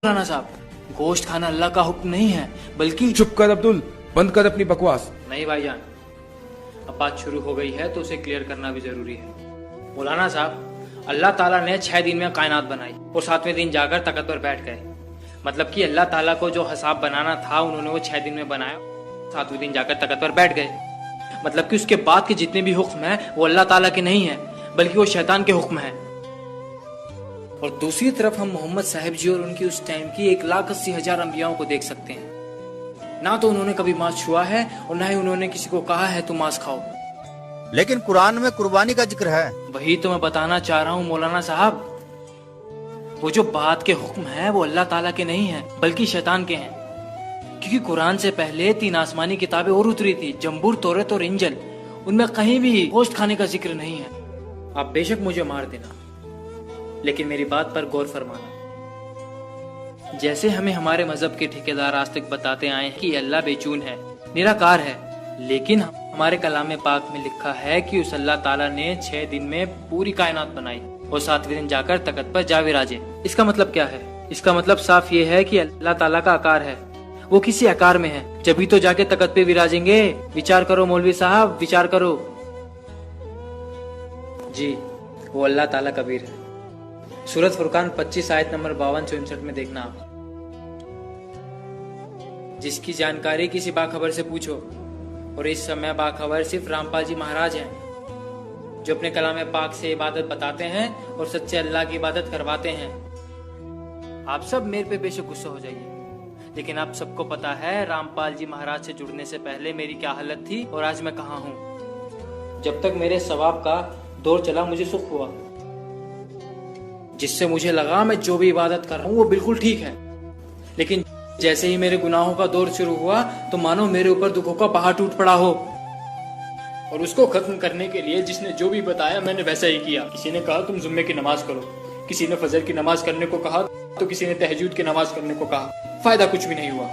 राना साहब, गोश्त खाना अल्लाह का हुक्म नहीं है बल्कि। चुप कर अब्दुल, बंद कर अपनी बकवास। नहीं भाईजान, अब बात शुरू हो गई है तो उसे क्लियर करना भी जरूरी है। मौलाना साहब, अल्लाह ताला ने 6 दिन में कायनात बनाई और 7वें दिन जाकर तख्त पर बैठ गए। मतलब कि अल्लाह ताला को जो हिसाब बनाना था उन्होंने वो 6 दिन में बनाया, 7वें दिन जाकर तख्त पर बैठ गए। मतलब कि उसके बाद के जितने भी हुक्म है वो अल्लाह ताला के नहीं है बल्कि वो शैतान के हुक्म है। और दूसरी तरफ हम मोहम्मद साहिब जी और उनकी उस टाइम की 1,80,000 अंबियाओं को देख सकते हैं। ना तो उन्होंने कभी मांस छुआ है और ना ही उन्होंने किसी को कहा है तुम मांस खाओ। लेकिन कुरान में कुर्बानी का जिक्र है। वही तो मैं बताना चाह रहा हूँ मौलाना साहब, वो जो बात के हुक्म है वो अल्लाह ताला के नहीं है बल्कि शैतान के हैं। क्योंकि कुरान से पहले 3 आसमानी किताबें और उतरी थी, जंबूर, तौरात और इंजिल। उनमें कहीं भी गोश्त खाने का जिक्र नहीं है। आप बेशक मुझे मार देना, लेकिन मेरी बात पर गौर फरमाना। जैसे हमें हमारे मजहब के ठेकेदार आज तक बताते आए हैं कि अल्लाह बेचून है, निराकार है, लेकिन हमारे कलाम पाक में लिखा है कि उस अल्लाह ताला ने 6 दिन में पूरी कायनात बनाई और 7वें दिन जाकर तख्त पर जा विराजे। इसका मतलब क्या है? इसका मतलब साफ ये है कि अल्लाह ताला का आकार है, वो किसी आकार में है, जब भी तो जाके तख्त पे विराजेंगे। विचार करो मौलवी साहब, विचार करो। जी, वो अल्लाह ताला कबीर है। सूरत फुरकान 25 आयत नंबर 52 से 59 में देखना आप। जिसकी जानकारी किसी बाखबर से पूछो, और इस समय बाखबर सिर्फ रामपाल जी महाराज हैं, जो अपने कलाम पाक से इबादत बताते हैं और सच्चे अल्लाह की इबादत करवाते हैं। आप सब मेरे पे बेशक गुस्सा हो जाइए, लेकिन आप सबको पता है रामपाल जी महाराज से जुड़ने से पहले मेरी क्या हालत थी और आज मैं कहाँ हूँ। जब तक मेरे सवाब का दौर चला मुझे सुख हुआ, जिससे मुझे लगा मैं जो भी इबादत कर रहा हूँ वो बिल्कुल ठीक है। लेकिन जैसे ही मेरे गुनाहों का दौर शुरू हुआ तो मानो मेरे ऊपर दुखों का पहाड़ टूट पड़ा हो। और उसको खत्म करने के लिए जिसने जो भी बताया मैंने वैसा ही किया। किसी ने कहा तुम जुम्मे की नमाज करो, किसी ने फजर की नमाज करने को कहा, तो किसी ने तहज्जुद की नमाज करने को कहा। फायदा कुछ भी नहीं हुआ।